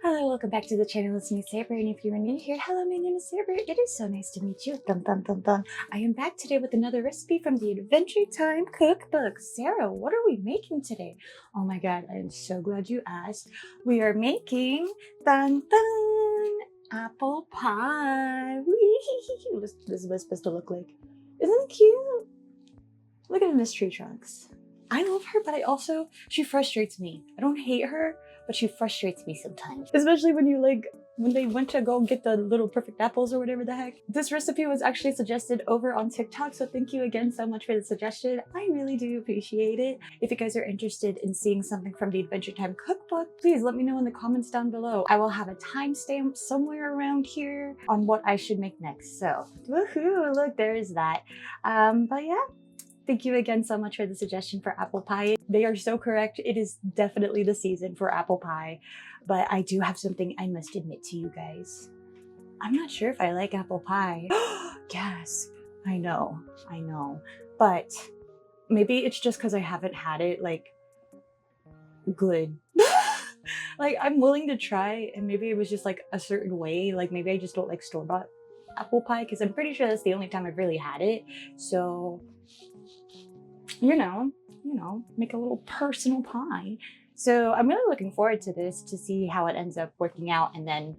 Hello, welcome back to the channel. It's me, Saber, and if you are new here, hello, my name is Saber. It is so nice to meet you. Dun dun dun dun. I am back today with another recipe from the Adventure Time Cookbook. Sarah, what are we making today? Oh my god, I am so glad you asked. We are making dun dun apple pie. This is what it's supposed to look like. Isn't it cute? Look at Miss Tree Trunks. I love her, but she frustrates me. I don't hate her, but she frustrates me sometimes. Especially when they went to go get the little perfect apples or whatever the heck. This recipe was actually suggested over on TikTok, so thank you again so much for the suggestion. I really do appreciate it. If you guys are interested in seeing something from the Adventure Time Cookbook, please let me know in the comments down below. I will have a timestamp somewhere around here on what I should make next. So, woohoo, look, there is that. But yeah. Thank you again so much for the suggestion for apple pie. They are so correct. It is definitely the season for apple pie. But I do have something I must admit to you guys. I'm not sure if I like apple pie. Yes, I know. But maybe it's just because I haven't had it like good. Like I'm willing to try, and maybe it was just like a certain way. Like maybe I just don't like store-bought apple pie because I'm pretty sure that's the only time I've really had it. So you know, make a little personal pie. So I'm really looking forward to this to see how it ends up working out, and then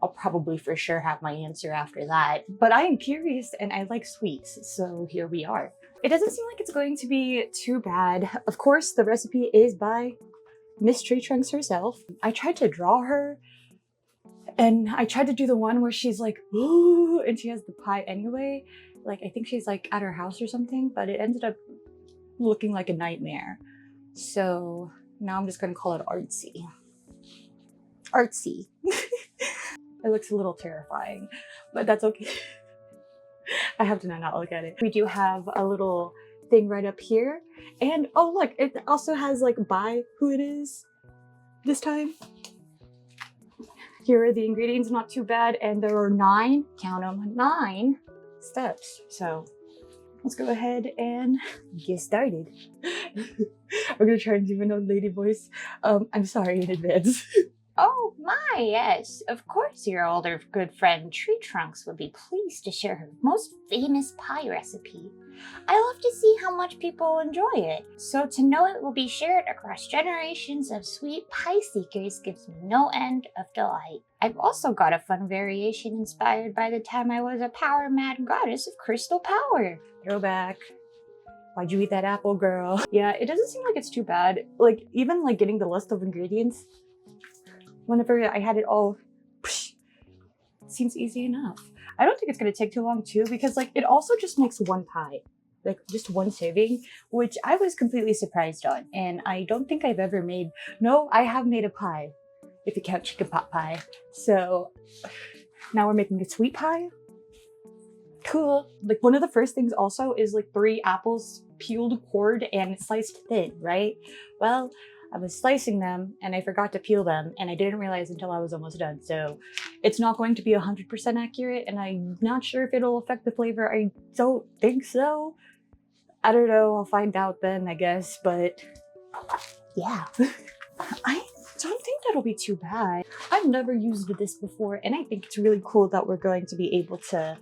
I'll probably for sure have my answer after that. But I am curious and I like sweets, so here we are. It doesn't seem like it's going to be too bad. Of course, the recipe is by Miss Tree Trunks herself. I tried to draw her, and I tried to do the one where she's like, ooh, and she has the pie anyway. Like, I think she's like at her house or something, but it ended up looking like a nightmare. So now I'm just gonna call it artsy. Artsy. It looks a little terrifying, but that's okay. I have to not look at it. We do have a little thing right up here. And oh look, it also has like by who it is this time. Here are the ingredients, not too bad. And there are 9, count them, 9 steps. So let's go ahead and get started. I'm gonna try and do an old lady voice. I'm sorry in advance. Oh my, yes. Of course your older good friend Tree Trunks would be pleased to share her most famous pie recipe. I love to see how much people enjoy it, so to know it will be shared across generations of sweet pie seekers gives me no end of delight. I've also got a fun variation inspired by the time I was a power-mad goddess of crystal power. Throwback. Why'd you eat that apple, girl? Yeah, it doesn't seem like it's too bad. Like, even like getting the list of ingredients, whenever I had it all, it seems easy enough. I don't think it's gonna take too long too, because like it also just makes one pie, like just one serving, which I was completely surprised on. And I don't think I've ever made, no, I have made a pie, if you count chicken pot pie. So now we're making a sweet pie. Cool. Like one of the first things also is like 3 apples peeled, cored, and sliced thin, right? Well, I was slicing them and I forgot to peel them, and I didn't realize until I was almost done. So it's not going to be 100% accurate, and I'm not sure if it'll affect the flavor. I don't think so. I don't know. I'll find out then, I guess. But yeah, I don't think that'll be too bad. I've never used this before, and I think it's really cool that we're going to be able to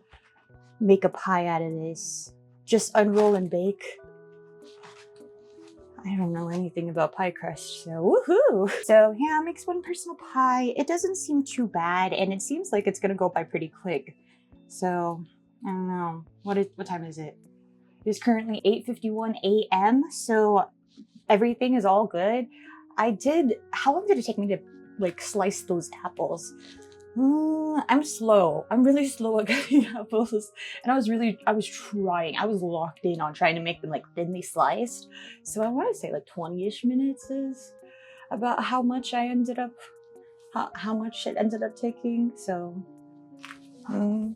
make a pie out of this. Just unroll and bake. I don't know anything about pie crust, so woohoo! So yeah, it makes one personal pie. It doesn't seem too bad, and it seems like it's gonna go by pretty quick. So I don't know. What time is it? It is currently 8:51 a.m. So everything is all good. How long did it take me to like slice those apples? I'm slow. I'm really slow at cutting apples, and I was trying. I was locked in on trying to make them like thinly sliced. So I want to say like 20-ish minutes is about how much it ended up taking. So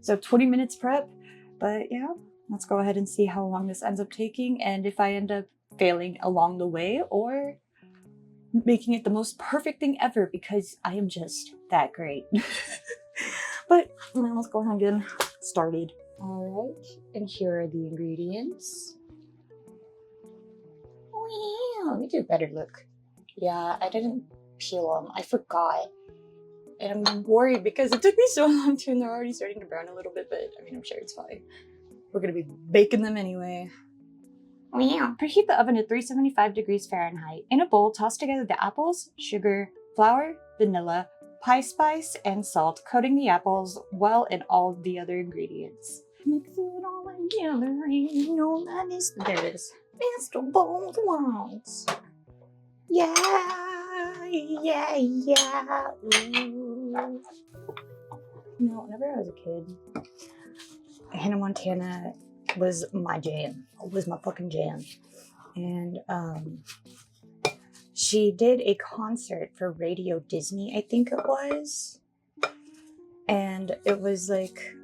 20 minutes prep. But yeah, let's go ahead and see how long this ends up taking, and if I end up failing along the way or making it the most perfect thing ever, because I am just that great. But now let's go ahead and get started. All right, and here are the ingredients. Wow, let me do a better look. Yeah, I didn't peel them. I forgot. And I'm worried because it took me so long to, and they're already starting to brown a little bit, but I mean, I'm sure it's fine. We're gonna be baking them anyway. Yeah. Preheat the oven to 375 degrees Fahrenheit. In a bowl, toss together the apples, sugar, flour, vanilla, pie spice, and salt, coating the apples well in all the other ingredients. Mix it all together, and you know that is the best of both worlds. Yeah, yeah, yeah. Ooh. You know, whenever I was a kid, Hannah Montana was my jam. Was my fucking jam. And she did a concert for Radio Disney, I think it was. And it was like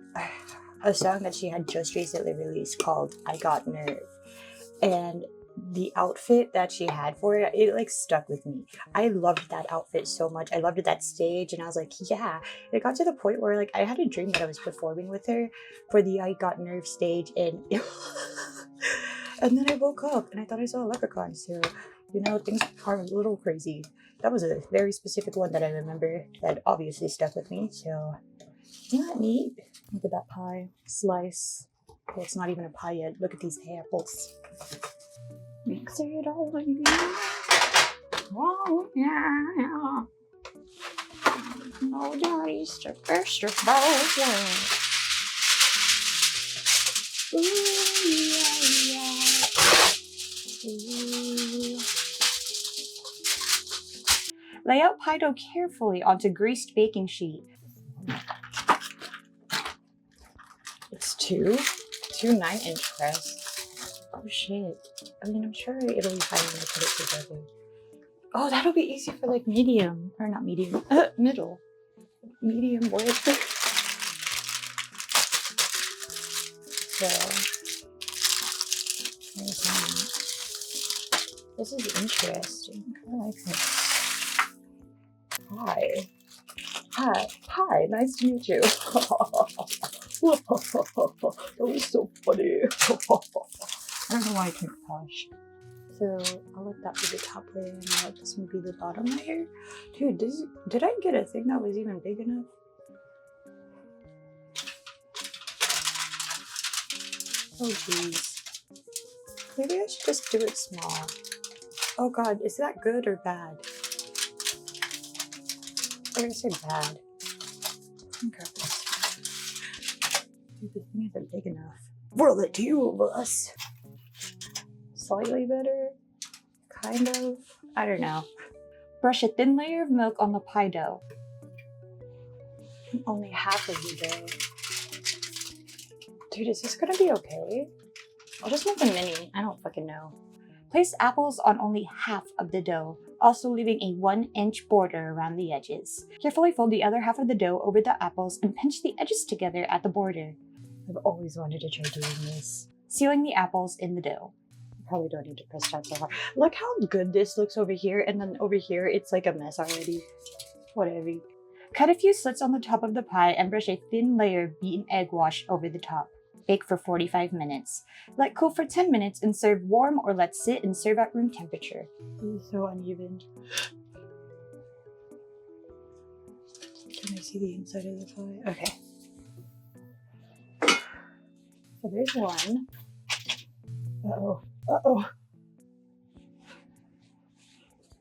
a song that she had just recently released called I Got Nerve. And the outfit that she had for it, it like stuck with me. I loved that outfit so much. I loved that stage, and I was like, yeah. It got to the point where like I had a dream that I was performing with her for the I Got Nerve stage, and and then I woke up and I thought I saw a leprechaun. So, you know, things are a little crazy. That was a very specific one that I remember that obviously stuck with me. So, isn't that neat? Look at that pie slice. Well, it's not even a pie yet. Look at these apples. Mix it all together. Oh, yeah. No daddy's the best of both worlds. Ooh, yeah, yeah. Ooh. Lay out pie dough carefully onto greased baking sheet. It's two 9-inch press. Oh shit. I mean, I'm sure it'll be fine when I put it together. Oh, that'll be easy for like medium. Or not medium. Middle. Medium wood. So, there's that. This is interesting. I like this. Hi. Hi. Hi. Nice to meet you. That was so funny. I don't know why I can't posh. So I'll let that be the top layer and I'll let this one be the bottom layer. Dude, did I get a thing that was even big enough? Oh jeez. Maybe I should just do it small. Oh god, is that good or bad? I'm gonna say bad. Okay. Dude, the thing isn't big enough for the two of us. Slightly better, kind of. I don't know. Brush a thin layer of milk on the pie dough. Only half of the dough. Dude, is this gonna be okay? I'll just make a mini. I don't fucking know. Place apples on only half of the dough, also leaving a 1-inch border around the edges. Carefully fold the other half of the dough over the apples and pinch the edges together at the border. I've always wanted to try doing this. Sealing the apples in the dough. Probably don't need to press down so hard. Look how good this looks over here, and then over here it's like a mess already. Whatever. Cut a few slits on the top of the pie and brush a thin layer of beaten egg wash over the top. Bake for 45 minutes. Let cool for 10 minutes and serve warm or let sit and serve at room temperature. This is so uneven. Can I see the inside of the pie? Okay. So there's one. Uh-oh. Uh-oh.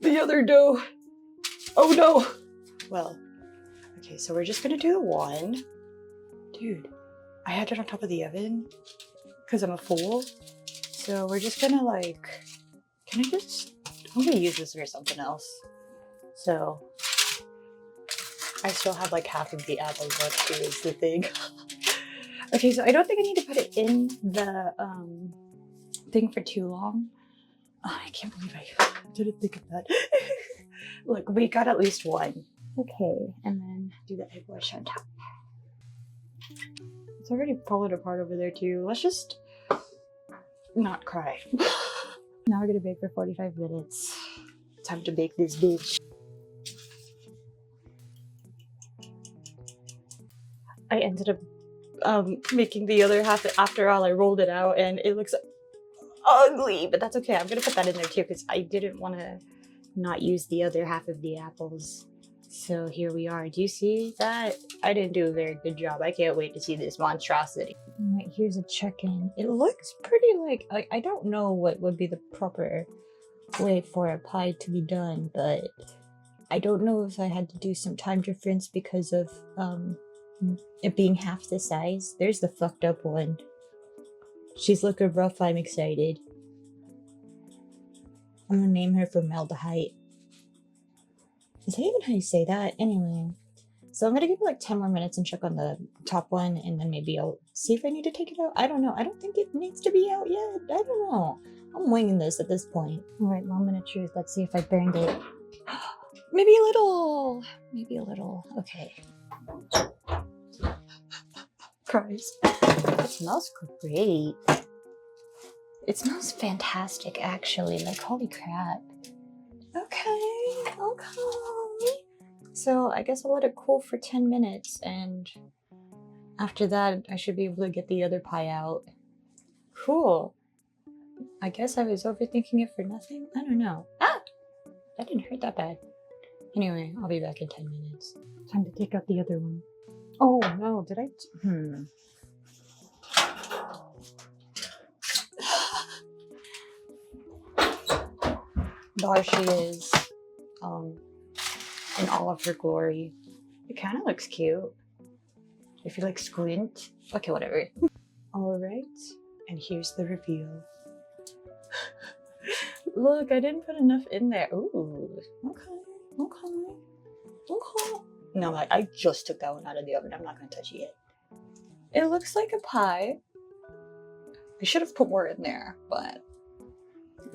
The other dough. Oh no. Well, okay, so we're just gonna do one. Dude, I had it on top of the oven because I'm a fool. So we're just gonna like, I'm gonna use this for something else. So I still have like half of the apples left too, is the thing. Okay, so I don't think I need to put it in the thing for too long. Oh, I can't believe I didn't think of that. Look, we got at least one. Okay, and then do the egg wash on top. It's already falling apart over there too. Let's just not cry. Now we're gonna bake for 45 minutes. Time to bake this bitch. I ended up making the other half after all. I rolled it out and it looks ugly, but that's okay. I'm gonna put that in there too because I didn't want to not use the other half of the apples. So here we are. Do you see that? I didn't do a very good job. I can't wait to see this monstrosity. Right, here's a check-in. It looks pretty like I don't know what would be the proper way for a pie to be done, but I don't know if I had to do some time difference because of it being half the size. There's the fucked up one. She's looking rough. I'm excited. I'm gonna name her Formaldehyde. Is that even how you say that? Anyway, so I'm gonna give it like 10 more minutes and check on the top one, and then maybe I'll see if I need to take it out. I don't know. I don't think it needs to be out yet. I don't know. I'm winging this at this point. All right, moment of truth. Let's see if I burned it. Maybe a little. Maybe a little. Okay. Christ. It smells great. It smells fantastic, actually. Like, holy crap. Okay, okay. So I guess I'll let it cool for 10 minutes, and after that, I should be able to get the other pie out. Cool. I guess I was overthinking it for nothing? I don't know. Ah! That didn't hurt that bad. Anyway, I'll be back in 10 minutes. Time to take out the other one. Oh no, did I? There she is. In all of her glory. It kind of looks cute. If you like squint. Okay, whatever. Alright, and here's the reveal. Look, I didn't put enough in there. Ooh, okay. No, I just took that one out of the oven. I'm not gonna touch it yet. It looks like a pie. I should have put more in there, but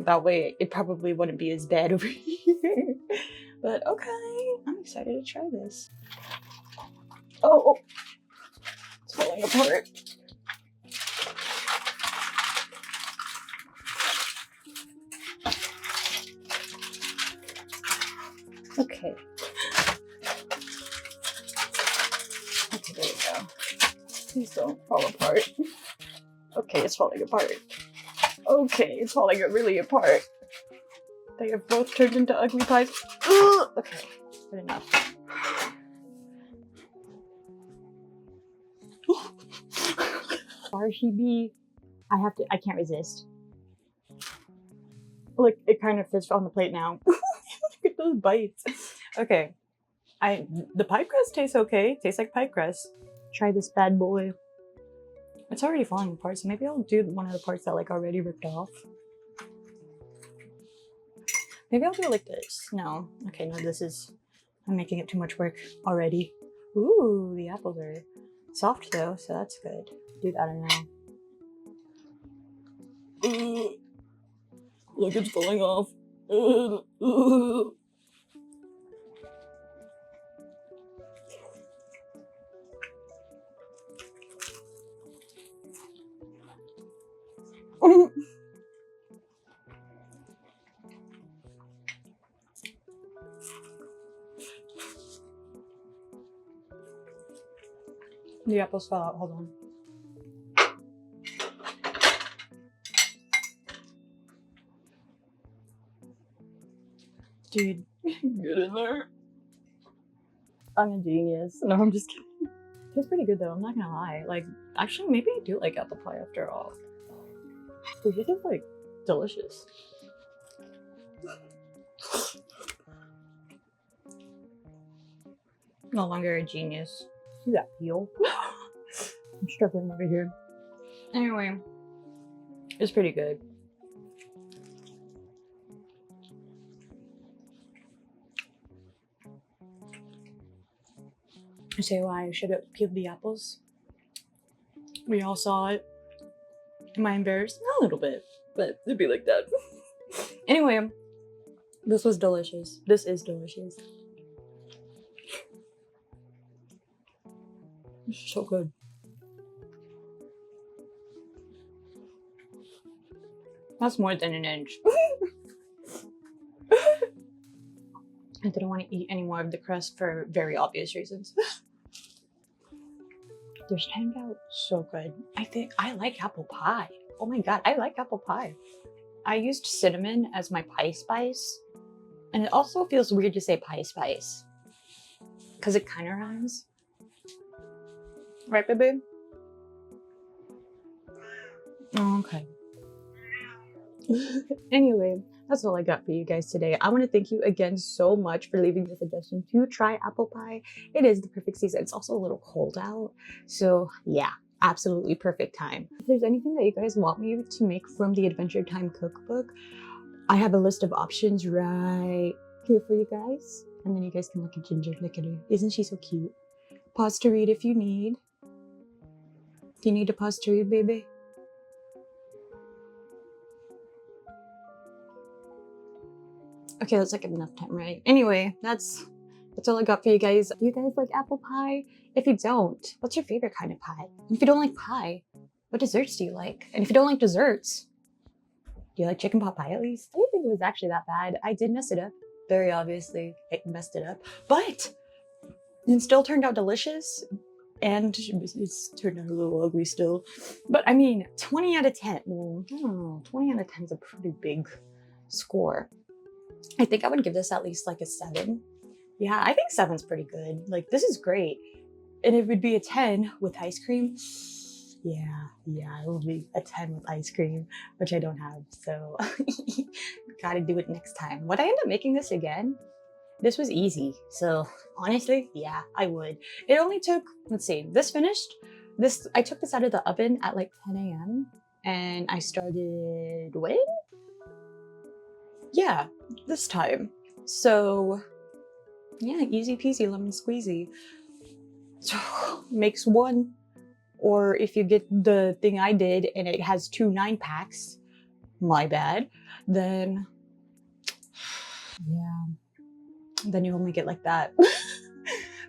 that way it probably wouldn't be as bad over here. But okay, I'm excited to try this. Oh, it's falling apart. Okay. Okay, there we go. Please don't fall apart. Okay, it's falling apart. Okay, it's falling really apart. They have both turned into ugly pies. Ugh! Okay, good enough. RGB. I can't resist. Look, it kind of fits on the plate now. Look at those bites. Okay. The pie crust tastes okay. Tastes like pie crust. Try this bad boy. It's already falling apart, so maybe I'll do one of the parts that like already ripped off. Maybe I'll do it like this. No. Okay, no, I'm making it too much work already. Ooh, the apples are soft though, so that's good. Dude, I don't know. Look, it's falling off. The apples fell out. Hold on. Dude, get in there. I'm a genius. No, I'm just kidding. Tastes pretty good though, I'm not gonna lie. Like, actually, maybe I do like apple pie after all. Dude, this is like delicious. No longer a genius. See that peel? I'm struggling over here. Anyway, it's pretty good. I say why I should have peeled the apples. We all saw it. Am I embarrassed? A little bit, but it'd be like that. Anyway, this was delicious. This is delicious. It's so good. That's more than an inch. I didn't want to eat any more of the crust for very obvious reasons. This turned out so good. I like apple pie. Oh my god, I like apple pie. I used cinnamon as my pie spice. And it also feels weird to say pie spice. because it kind of rhymes. Right, baby? Oh, okay. Anyway, that's all I got for you guys today. I want to thank you again so much for leaving the suggestion to try apple pie. It is the perfect season. It's also a little cold out. So yeah, absolutely perfect time. If there's anything that you guys want me to make from the Adventure Time cookbook, I have a list of options right here for you guys. And then you guys can look at Ginger. Look at her. Isn't she so cute? Pause to read if you need. Do you need to pause to read, baby? Okay, that's like enough time, right? Anyway, that's all I got for you guys. Do you guys like apple pie? If you don't, what's your favorite kind of pie? And if you don't like pie, what desserts do you like? And if you don't like desserts, do you like chicken pot pie at least? I didn't think it was actually that bad. I did mess it up. Very obviously, I messed it up. But it still turned out delicious. And it's turned out a little ugly still. But I mean, 20 out of 10. Well, I don't know. 20 out of 10 is a pretty big score. I think I would give this at least like a 7. Yeah, I think 7's pretty good. Like, this is great. And it would be a 10 with ice cream. Yeah, it would be a 10 with ice cream, which I don't have. So, gotta do it next time. Would I end up making this again? This was easy. So, honestly, yeah, I would. It only took, let's see, this finished. I took this out of the oven at like 10 a.m. And I started when? Yeah, this time. So yeah, easy peasy lemon squeezy. Makes 1. Or if you get the thing I did and it has 2 9-packs, my bad, then yeah, then you only get like that.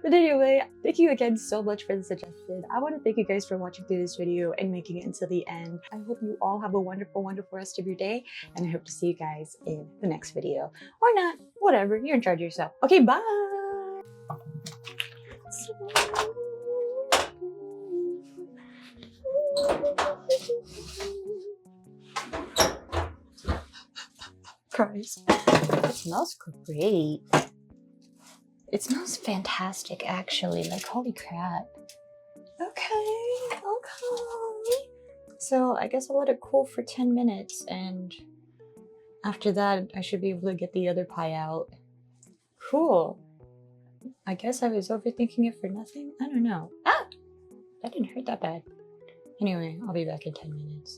But anyway, thank you again so much for the suggestion. I want to thank you guys for watching through this video and making it until the end. I hope you all have a wonderful, wonderful rest of your day. And I hope to see you guys in the next video. Or not, whatever, you're in charge of yourself. Okay, bye! Christ. It smells great. It smells fantastic, actually. Like, holy crap. Okay. So I guess I'll let it cool for 10 minutes, and after that, I should be able to get the other pie out. Cool. I guess I was overthinking it for nothing. I don't know. Ah! That didn't hurt that bad. Anyway, I'll be back in 10 minutes.